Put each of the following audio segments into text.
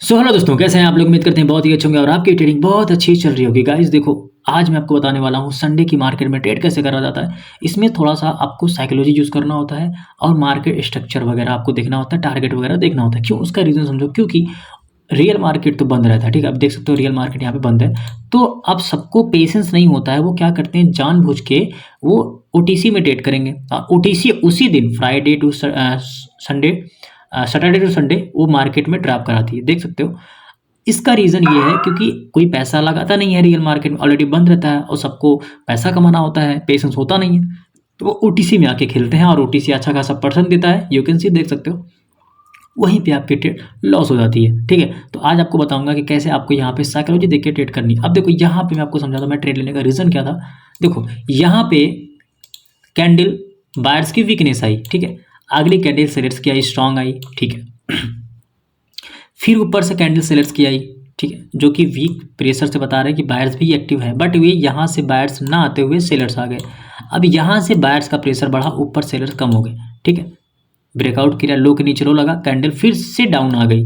So hello दोस्तों, कैसे हैं आप लोग। उम्मीद करते हैं बहुत ही अच्छे होंगे और आपकी ट्रेडिंग बहुत अच्छी चल रही होगी। गाइस देखो, आज मैं आपको बताने वाला हूँ संडे की मार्केट में ट्रेड कैसे करा जाता है। इसमें थोड़ा सा आपको साइकोलॉजी यूज़ करना होता है और मार्केट स्ट्रक्चर वगैरह आपको देखना होता है, टारगेट वगैरह देखना होता है। क्यों, उसका रीज़न समझो। क्योंकि रियल मार्केट तो बंद रहता है, ठीक है। अब देख सकते हो रियल मार्केट यहाँ पे बंद है। तो अब सबको पेशेंस नहीं होता है, वो क्या करते हैं, जानबूझ के वो ओटीसी में ट्रेड करेंगे। ओटीसी उसी दिन Friday to Sunday, Saturday to Sunday वो मार्केट में ट्रैप कराती है, देख सकते हो। इसका रीज़न ये है क्योंकि कोई पैसा लगाता नहीं है, रियल मार्केट में ऑलरेडी बंद रहता है और सबको पैसा कमाना होता है, पेशेंस होता नहीं है। तो वो ओटीसी में आके खेलते हैं और ओटीसी अच्छा खासा परसेंट देता है, यू कैन सी, देख सकते हो। वहीं पे आपकी ट्रेड लॉस हो जाती है, ठीक है। तो आज आपको बताऊंगा कि कैसे आपको यहाँ पे साइकोलॉजी देख के ट्रेड करनी है। अब देखो यहाँ पे मैं आपको समझाता हूँ मैं ट्रेड लेने का रीज़न क्या था। देखो यहाँ पे कैंडल बायर्स की वीकनेस आई, ठीक है। अगली कैंडल सेलर्स की आई, स्ट्रांग आई, ठीक है। फिर ऊपर से कैंडल सेलर्स की आई, ठीक है, जो कि वीक प्रेशर से बता रहे हैं कि बायर्स भी एक्टिव है, बट वे यहाँ से बायर्स ना आते हुए सेलर्स आ गए। अब यहाँ से बायर्स का प्रेशर बढ़ा, ऊपर सेलर्स कम हो गए, ठीक है। ब्रेकआउट किया, लो के नीचे लो लगा, कैंडल फिर से डाउन आ गई।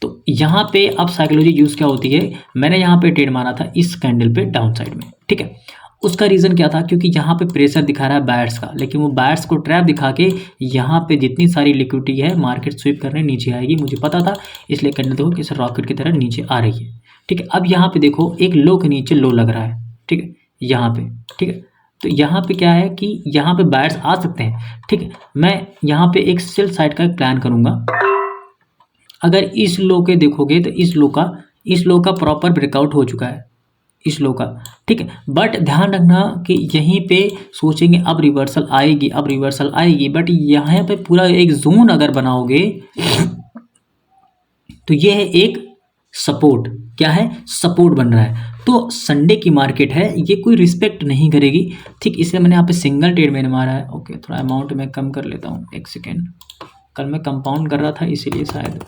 तो यहाँ पे अब साइकोलॉजी यूज़ क्या होती है, मैंने यहाँ पे ट्रेड मारा था इस कैंडल पे डाउन साइड में, ठीक है। उसका रीज़न क्या था, क्योंकि यहाँ पे प्रेशर दिखा रहा है बायर्स का, लेकिन वो बायर्स को ट्रैप दिखा के यहाँ पे जितनी सारी लिक्विडिटी है मार्केट स्वीप करने नीचे आएगी, मुझे पता था। इसलिए कैंडल देखो किस रॉकेट की तरह नीचे आ रही है, ठीक है। अब यहाँ पे देखो एक लो के नीचे लो लग रहा है, ठीक है, यहाँ पे, ठीक है। तो यहाँ पे क्या है कि यहाँ पे बायर्स आ सकते हैं, ठीक है। मैं यहाँ पे एक सेल साइड का एक प्लान करूँगा। अगर इस लो के देखोगे तो इस लो का प्रॉपर ब्रेकआउट हो चुका है, इस लो का, ठीक है। बट ध्यान रखना कि यहीं पे सोचेंगे अब रिवर्सल आएगी, अब रिवर्सल आएगी, बट यहाँ पे पूरा एक जोन अगर बनाओगे तो ये है एक सपोर्ट, क्या है, सपोर्ट बन रहा है। तो संडे की मार्केट है, ये कोई रिस्पेक्ट नहीं करेगी, ठीक। इसलिए मैंने यहाँ पे सिंगल ट्रेड मैंने मारा है। ओके, थोड़ा अमाउंट मैं कम कर लेता हूँ, एक सेकेंड। कल मैं कंपाउंड कर रहा था इसीलिए शायद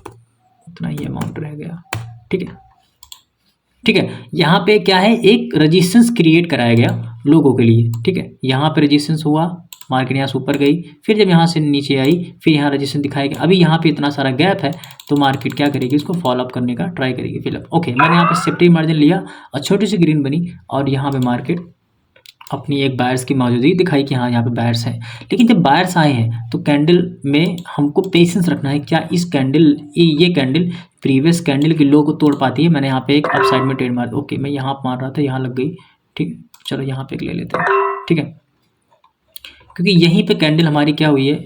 उतना ही अमाउंट रह गया, ठीक है, ठीक है। यहाँ पे क्या है, एक रजिस्टेंस क्रिएट कराया गया लोगों के लिए, ठीक है। यहाँ पे रजिस्टेंस हुआ, मार्केट यहाँ से ऊपर गई, फिर जब यहाँ से नीचे आई, फिर यहाँ रजिस्टेंस दिखाया गया। अभी यहाँ पे इतना सारा गैप है, तो मार्केट क्या करेगी, इसको फॉलो अप करने का ट्राई करेगी फिलहाल। ओके, मैंने यहाँ पे सेफ्टी मार्जिन लिया और छोटी सी ग्रीन बनी, और यहाँ पे मार्केट अपनी एक बायर्स की मौजूदगी दिखाई कि हाँ यहाँ पे बायर्स हैं। लेकिन जब बायर्स आए हैं तो कैंडल में हमको पेशेंस रखना है, क्या इस कैंडल, ये कैंडल प्रीवियस कैंडल की लो को तोड़ पाती है। मैंने यहाँ पे एक अपसाइड में ट्रेड मार, ओके, मैं यहाँ मार रहा था, यहाँ लग गई, ठीक। चलो यहाँ पे एक ले लेते हैं, ठीक है, क्योंकि यहीं पे कैंडल हमारी क्या हुई है,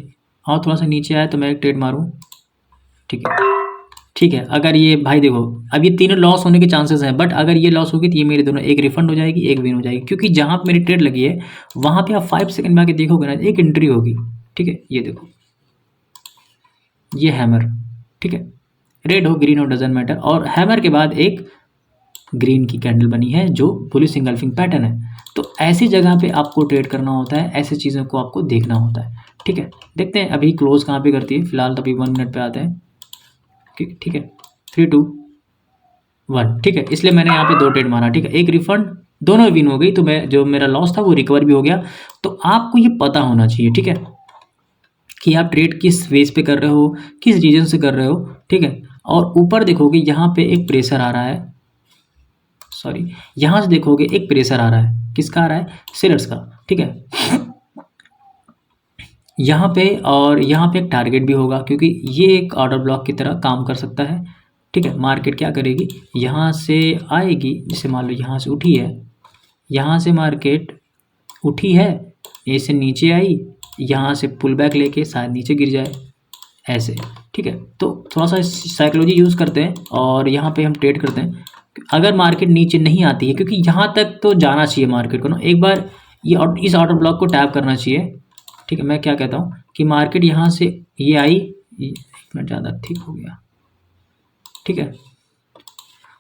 और थोड़ा सा नीचे आया तो मैं एक ट्रेड मारूँ, ठीक है, ठीक है। अगर ये भाई देखो, अब ये तीनों लॉस होने के चांसेस हैं, बट अगर ये लॉस होगी तो ये मेरे दोनों, एक रिफंड हो जाएगी, एक विन हो जाएगी। क्योंकि जहाँ पे मेरी ट्रेड लगी है वहाँ पे आप 5 सेकंड में आके देखोगे ना, एक एंट्री होगी, ठीक है। ये देखो, ये हैमर, ठीक है, रेड हो ग्रीन हो डजेंट मैटर, और हैमर के बाद एक ग्रीन की कैंडल बनी है जो बुलिश इंगल्फिंग पैटर्न है। तो ऐसी जगह पे आपको ट्रेड करना होता है, ऐसी चीज़ों को आपको देखना होता है, ठीक है। देखते हैं अभी क्लोज कहाँ पे करती है, फिलहाल तो अभी 1 मिनट पे आते हैं, ठीक है, 3 2 1, ठीक है। इसलिए मैंने यहाँ पे 2 ट्रेड मारा, ठीक है, एक रिफंड, दोनों विन हो गई, तो मैं जो मेरा लॉस था वो रिकवर भी हो गया। तो आपको ये पता होना चाहिए, ठीक है, कि आप ट्रेड किस बेस पे कर रहे हो, किस रीजन से कर रहे हो, ठीक है। और ऊपर देखोगे यहाँ पे एक प्रेशर आ रहा है, सॉरी, यहाँ से देखोगे एक प्रेशर आ रहा है, किसका आ रहा है, सेलर्स का, ठीक है, यहाँ पे। और यहाँ पे एक टारगेट भी होगा, क्योंकि ये एक ऑर्डर ब्लॉक की तरह काम कर सकता है, ठीक है। मार्केट क्या करेगी, यहाँ से आएगी, जैसे मान लो यहाँ से उठी है, यहाँ से मार्केट उठी है, ऐसे नीचे आई, यहाँ से पुल बैक लेके शायद नीचे गिर जाए, ऐसे, ठीक है। तो थोड़ा सा साइकोलॉजी यूज़ करते हैं और यहाँ पे हम ट्रेड करते हैं। अगर मार्केट नीचे नहीं आती है, क्योंकि यहाँ तक तो जाना चाहिए मार्केट को ना, एक बार ये इस ऑर्डर ब्लॉक को टैप करना चाहिए, ठीक है। मैं क्या कहता हूँ कि मार्केट यहाँ से ये आई, एक मिनट ज़्यादा ठीक हो गया, ठीक है।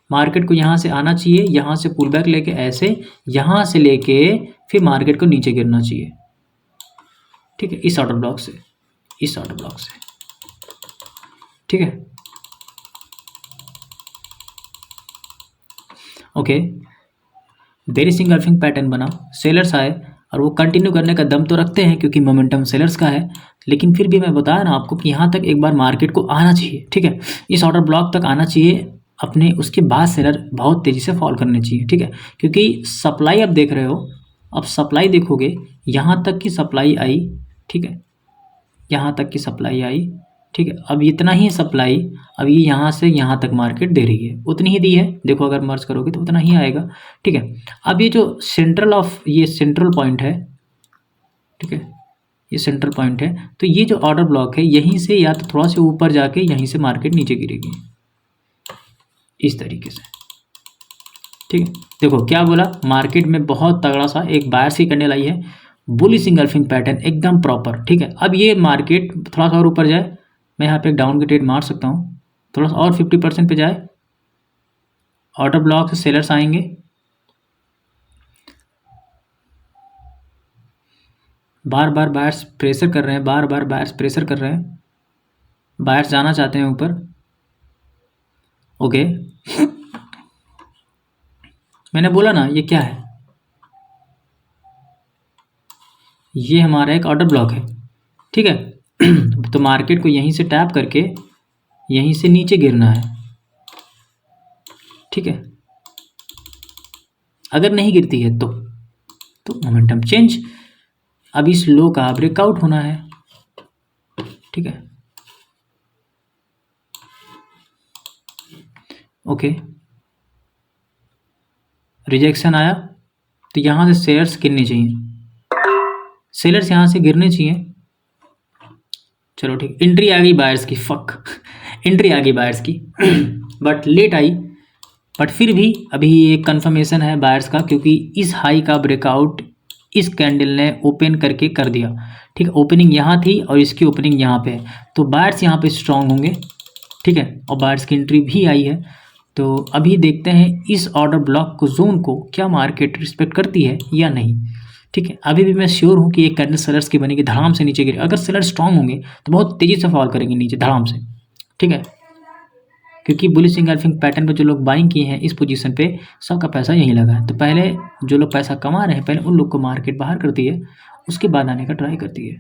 मार्केट को यहाँ से आना चाहिए, यहाँ से पुल बैक लेके ऐसे, यहाँ से लेके फिर मार्केट को नीचे गिरना चाहिए, ठीक है, इस ऑर्डर ब्लॉक से, इस ऑर्डर ब्लॉक से, ठीक है, ओके। बेरिश इंगल्फिंग पैटर्न बना, सेलर्स आए, और वो कंटिन्यू करने का दम तो रखते हैं क्योंकि मोमेंटम सेलर्स का है, लेकिन फिर भी मैं बताया ना आपको कि यहाँ तक एक बार मार्केट को आना चाहिए, ठीक है, इस ऑर्डर ब्लॉक तक आना चाहिए अपने, उसके बाद सेलर बहुत तेज़ी से फॉल करने चाहिए, ठीक है, क्योंकि सप्लाई आप देख रहे हो, अब सप्लाई देखोगे यहाँ तक की सप्लाई आई, ठीक है, यहाँ तक की सप्लाई आई, ठीक है, अब इतना ही सप्लाई, अब ये यहाँ से यहाँ तक मार्केट दे रही है, उतनी ही दी है, देखो अगर मर्ज करोगे तो उतना ही आएगा, ठीक है। अब ये जो ये सेंट्रल पॉइंट है, ठीक है, ये सेंट्रल पॉइंट है, तो ये जो ऑर्डर ब्लॉक है यहीं से या तो थोड़ा सा ऊपर जाके यहीं से मार्केट नीचे गिरेगी इस तरीके से, ठीक है। देखो क्या बोला, मार्केट में बहुत तगड़ा सा एक बायर्स की कैंडल आई है, बुलिश इंगल्फिंग पैटर्न एकदम प्रॉपर, ठीक है। अब ये मार्केट थोड़ा सा और ऊपर जाए, मैं यहाँ पे एक डाउन की ट्रेड मार सकता हूँ, थोड़ा सा और 50% पे जाए, ऑर्डर ब्लॉक से सेलर्स आएंगे, बार बार बायर्स प्रेशर कर रहे हैं, बार बार बायर्स प्रेशर कर रहे हैं, बायर्स जाना चाहते हैं ऊपर, ओके। मैंने बोला ना ये क्या है, ये हमारा एक ऑर्डर ब्लॉक है, ठीक है। तो मार्केट को यहीं से टैप करके यहीं से नीचे गिरना है, ठीक है। अगर नहीं गिरती है तो मोमेंटम चेंज, अब इस लो का ब्रेकआउट होना है, ठीक है, ओके। रिजेक्शन आया तो यहाँ से शेयर्स गिरने चाहिए, सेलर्स यहाँ से गिरने चाहिए, चलो ठीक, एंट्री आ गई बायर्स की, एंट्री आ गई बायर्स की, बट लेट आई, बट फिर भी अभी एक कंफर्मेशन है बायर्स का, क्योंकि इस हाई का ब्रेकआउट इस कैंडल ने ओपन करके कर दिया, ठीक है। ओपनिंग यहाँ थी और इसकी ओपनिंग यहाँ पे है, तो बायर्स यहाँ पे स्ट्रांग होंगे, ठीक है, और बायर्स की एंट्री भी आई है। तो अभी देखते हैं इस ऑर्डर ब्लॉक को, जोन को क्या मार्केट रिस्पेक्ट करती है या नहीं, ठीक है। अभी भी मैं श्योर हूँ कि एक कैंडल सेलर्स की बनेगी, धड़ाम से नीचे गिरे, अगर सेलर स्ट्रांग होंगे तो बहुत तेज़ी से फॉल करेंगे नीचे धड़ाम से, ठीक है, क्योंकि बुलिश इंगल्फिंग पैटर्न पे जो लोग बाइंग किए हैं इस पोजीशन पे, सबका पैसा यहीं लगा है। तो पहले जो लोग पैसा कमा रहे हैं, पहले उन लोग को मार्केट बाहर करती है, उसके बाद आने का ट्राई करती है,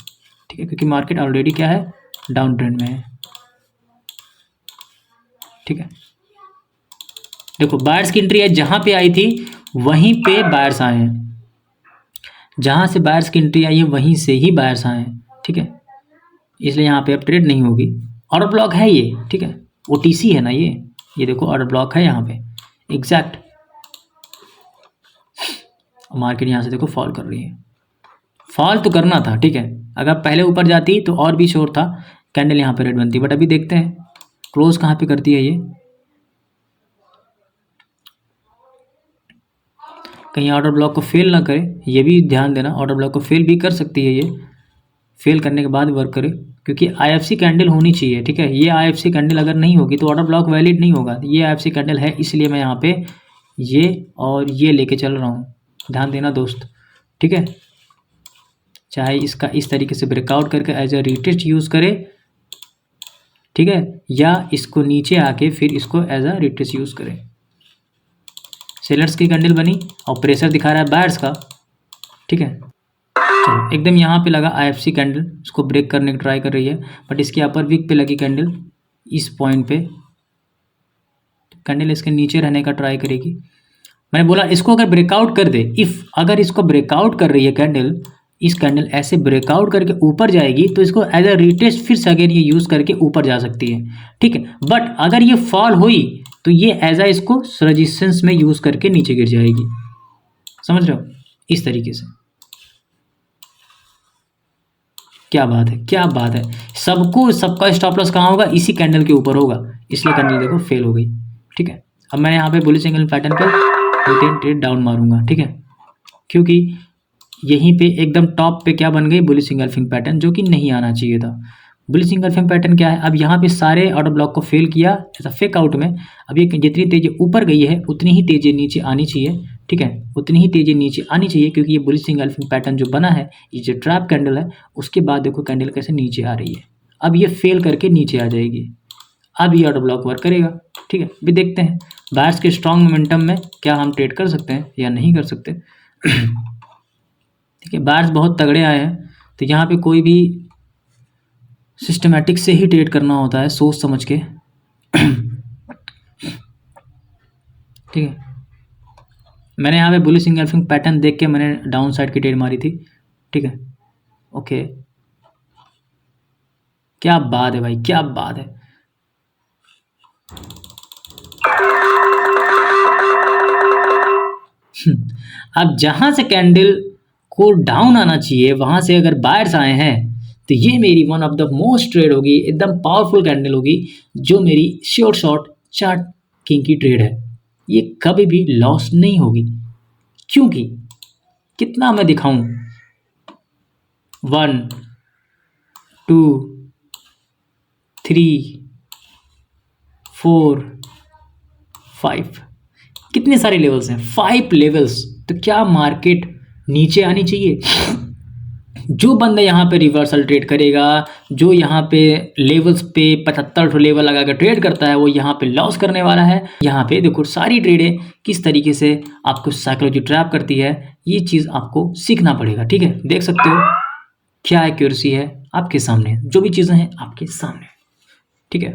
ठीक है, क्योंकि मार्केट ऑलरेडी क्या है, डाउन ट्रेंड में है, ठीक है। देखो बायर्स की एंट्री है, जहाँ पे आई थी वहीं पे बायर्स आए हैं, जहाँ से बायर्स की एंट्री आई है वहीं से ही बायर्स आए हैं, ठीक है, इसलिए यहाँ पे अब ट्रेड नहीं होगी। ऑर्डर ब्लॉक है ये, ठीक है, OTC है ना ये देखो ऑर्डर ब्लॉक है यहाँ पे एग्जैक्ट, मार्केट यहाँ से देखो फॉल कर रही है, फॉल तो करना था, ठीक है, अगर पहले ऊपर जाती तो और भी श्योर था कैंडल यहाँ पे रेड बनती, बट अभी देखते हैं क्लोज कहाँ पे करती है ये, कहीं ऑर्डर ब्लॉक को फेल ना करे, ये भी ध्यान देना, ऑर्डर ब्लॉक को फेल भी कर सकती है, ये फेल करने के बाद वर्क करे, क्योंकि IFC कैंडल होनी चाहिए, ठीक है। ये IFC कैंडल अगर नहीं होगी तो ऑर्डर ब्लॉक वैलिड नहीं होगा, ये IFC कैंडल है, इसलिए मैं यहाँ पे ये और ये लेके चल रहा हूँ, ध्यान देना दोस्त, ठीक है। चाहे इसका इस तरीके से ब्रेकआउट करके एज ए रिटेस्ट यूज़ करे, ठीक है, या इसको नीचे आके फिर इसको एज अ रिटेस्ट यूज़ करे। सेलर्स की कैंडल बनी और प्रेशर दिखा रहा है बायर्स का, ठीक है, चलो एकदम यहाँ पे लगा IFC कैंडल, उसको ब्रेक करने की ट्राई कर रही है, बट इसके अपर वीक पे लगी कैंडल इस पॉइंट पे, कैंडल इसके नीचे रहने का ट्राई करेगी। मैंने बोला इसको अगर ब्रेकआउट कर दे, अगर इसको ब्रेकआउट कर रही है कैंडल, इस कैंडल ऐसे ब्रेकआउट करके ऊपर जाएगी तो इसको एज अ रिटेस्ट फिर से अगेन ये यूज़ करके ऊपर जा सकती है, ठीक है। बट अगर ये फॉल हुई तो ये एज अ इसको रेजिस्टेंस में यूज़ करके नीचे गिर जाएगी, समझ रहे हो, इस तरीके से। क्या बात है, क्या बात है, सबका स्टॉप लॉस कहाँ होगा, इसी कैंडल के ऊपर होगा, इसलिए कैंडल देखो फेल हो गई, ठीक है। अब मैं यहाँ पे बुलिश सिंगल पैटर्न पे 2-3 ट्रेड डाउन मारूंगा, ठीक है, क्योंकि यहीं पे एकदम टॉप पे क्या बन गई, बुलिश इंगल्फिंग पैटर्न, जो कि नहीं आना चाहिए था। बुलिश इंगल्फिंग पैटर्न क्या है, अब यहाँ पे सारे ऑर्डर ब्लॉक को फेल किया ऐसा फेक आउट में, अब ये जितनी तेजी ऊपर गई है उतनी ही तेजी नीचे आनी चाहिए, ठीक है, उतनी ही तेजी नीचे आनी चाहिए, क्योंकि ये बुलिश इंगल्फिंग पैटर्न जो बना है, ये जो ट्रैप कैंडल है, उसके बाद देखो कैंडल कैसे नीचे आ रही है, अब ये फेल करके नीचे आ जाएगी, अब ये ऑर्डर ब्लॉक वर्क करेगा, ठीक है। अभी देखते हैं बायर्स के स्ट्रॉन्ग मोमेंटम में क्या हम ट्रेड कर सकते हैं या नहीं कर सकते। ठीक है, बायर्स बहुत तगड़े आए हैं, तो यहाँ पे कोई भी सिस्टमेटिक से ही ट्रेड करना होता है, सोच समझ के। ठीक है, मैंने यहाँ पे बुलिश इंगल्फिंग पैटर्न देख के मैंने डाउन साइड की ट्रेड मारी थी। ठीक है, ओके, क्या बात है भाई, क्या बात है। अब जहां से कैंडल को डाउन आना चाहिए वहां से अगर बायर्स आए हैं तो ये मेरी one of the most trade होगी, एकदम पावरफुल कैंडल होगी, जो मेरी श्योर शॉट चार्ट किंग की ट्रेड है। ये कभी भी लॉस नहीं होगी, क्योंकि कितना मैं दिखाऊं, 1 2 3 4 5, कितने सारे लेवल्स हैं, 5 लेवल्स। तो क्या मार्केट नीचे आनी चाहिए? जो बंदा यहाँ पे रिवर्सल ट्रेड करेगा, जो यहाँ पे लेवल्स पे 75 लेवल लगा कर ट्रेड करता है, वो यहाँ पे लॉस करने वाला है। यहाँ पे देखो सारी ट्रेडें किस तरीके से आपको साइकोलॉजी ट्रैप करती है, ये चीज़ आपको सीखना पड़ेगा। ठीक है, देख सकते हो क्या एक्यूरेसी है आपके सामने, जो भी चीज़ें हैं आपके सामने। ठीक है,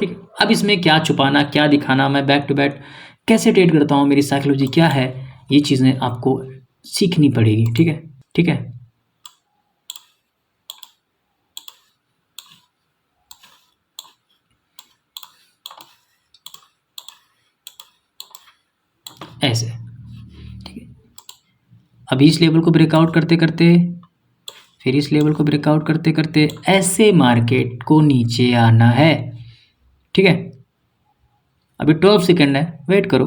ठीक है, अब इसमें क्या छुपाना क्या दिखाना, मैं बैक टू बैक कैसे ट्रेड करता हूँ, मेरी साइकोलॉजी क्या है, ये चीज़ें आपको सीखनी पड़ेगी। ठीक है, ठीक है, ऐसे। ठीक है, अभी इस लेवल को ब्रेकआउट करते करते, फिर इस लेवल को ब्रेकआउट करते करते ऐसे मार्केट को नीचे आना है। ठीक है, अभी 12 सेकेंड है, वेट करो,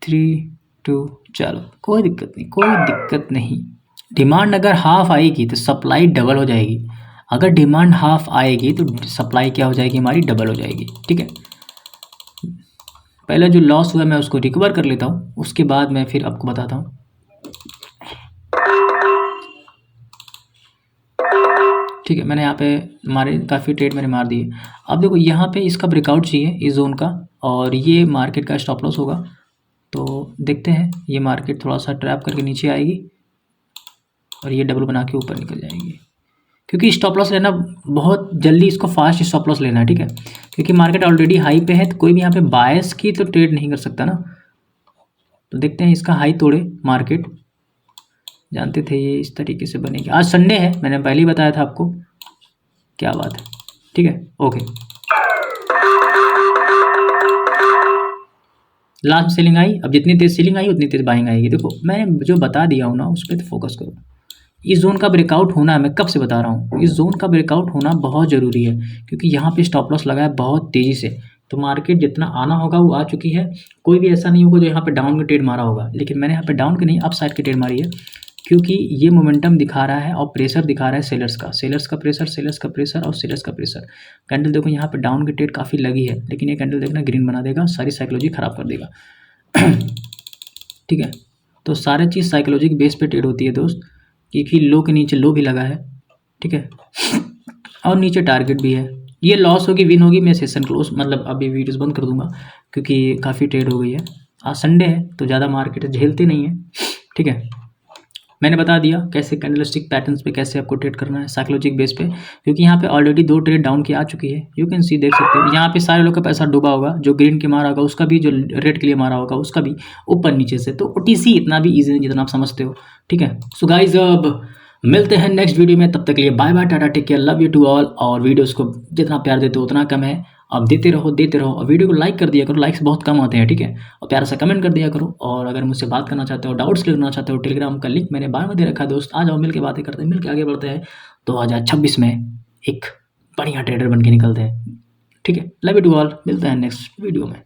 3 2, चलो कोई दिक्कत नहीं, कोई दिक्कत नहीं। डिमांड अगर हाफ आएगी तो सप्लाई डबल हो जाएगी, अगर डिमांड हाफ आएगी तो सप्लाई क्या हो जाएगी, हमारी डबल हो जाएगी। ठीक है, पहले जो लॉस हुआ मैं उसको रिकवर कर लेता हूँ, उसके बाद मैं फिर आपको बताता हूँ। ठीक है, मैंने यहाँ पे मारे, काफ़ी ट्रेड मैंने मार दिए। अब देखो यहाँ पे इसका ब्रेकआउट चाहिए इस जोन का, और ये मार्केट का स्टॉप लॉस होगा। तो देखते हैं, ये मार्केट थोड़ा सा ट्रैप करके नीचे आएगी और ये डबल बना के ऊपर निकल जाएगी, क्योंकि स्टॉप लॉस लेना बहुत जल्दी, इसको फास्ट स्टॉप लॉस लेना है। ठीक है, क्योंकि मार्केट ऑलरेडी हाई पे है, तो कोई भी यहाँ पे बायस की तो ट्रेड नहीं कर सकता ना। तो देखते हैं, इसका हाई तोड़े मार्केट, जानते थे ये इस तरीके से बनेगी। आज संडे है, मैंने पहले ही बताया था आपको, क्या बात है। ठीक है, ओके, लास्ट सेलिंग आई, अब जितनी तेज सेलिंग आई उतनी तेज बाइंग आएगी। देखो मैंने जो बता दिया हूँ ना, उस पर तो फोकस करो। इस जोन का ब्रेकआउट होना, मैं कब से बता रहा हूँ, इस जोन का ब्रेकआउट होना बहुत ज़रूरी है, क्योंकि यहाँ पे स्टॉप लॉस लगा है बहुत तेज़ी से। तो मार्केट जितना आना होगा वो आ चुकी है, कोई भी ऐसा नहीं होगा जो यहाँ पे डाउन की ट्रेड मारा होगा, लेकिन मैंने यहाँ पे डाउन की नहीं, अप साइड की ट्रेड मारी है, क्योंकि ये मोमेंटम दिखा रहा है और प्रेशर दिखा रहा है सेलर्स का, सेलर्स का प्रेशर, सेलर्स का प्रेशर और सेलर्स का प्रेशर। कैंडल देखो यहाँ पे डाउन की ट्रेड काफ़ी लगी है, लेकिन ये कैंडल देखना ग्रीन बना देगा, सारी साइकोलॉजी ख़राब कर देगा। ठीक है, तो सारी चीज़ साइकोलॉजी के बेस पे ट्रेड होती है दोस्त, क्योंकि लो के नीचे लो भी लगा है। ठीक है, और नीचे टारगेट भी है। ये लॉस होगी विन होगी, मैं सेशन क्लोज, मतलब अभी वीडियोस बंद कर दूंगा, क्योंकि काफ़ी ट्रेड हो गई है। आज संडे है तो ज़्यादा मार्केट झेलते नहीं है। ठीक है, मैंने बता दिया कैसे कैंडलस्टिक पैटर्न्स पे कैसे आपको ट्रेड करना है साइकोलॉजिक बेस पे, क्योंकि यहाँ पे ऑलरेडी 2 ट्रेड डाउन की आ चुकी है। यू कैन सी, देख सकते हो यहाँ पे सारे लोग का पैसा डूबा होगा, जो ग्रीन के मारा होगा उसका भी, जो रेड के लिए मारा होगा उसका भी, ऊपर नीचे से। तो ओटीसी इतना भी ईजी नहीं जितना आप समझते हो। ठीक है, सो गाइज अब मिलते हैं नेक्स्ट वीडियो में, तब तक के लिए bye bye, tata, take care, love you to all. और वीडियोज़ को जितना प्यार देते हो उतना कम है, अब देते रहो, और वीडियो को लाइक कर दिया करो, लाइक्स बहुत कम आते हैं। ठीक है, और प्यारा सा कमेंट कर दिया करो, और अगर मुझसे बात करना चाहते हो, डाउट्स क्लियर करना चाहते हो, टेलीग्राम का लिंक मैंने बायो में दे रखा है दोस्त, आ जाओ, मिल के बातें करते हैं, मिल के आगे बढ़ते हैं। 2026 में एक बढ़िया ट्रेडर बन के निकलते हैं। ठीक है, लव यू टू ऑल, मिलते हैं नेक्स्ट वीडियो में।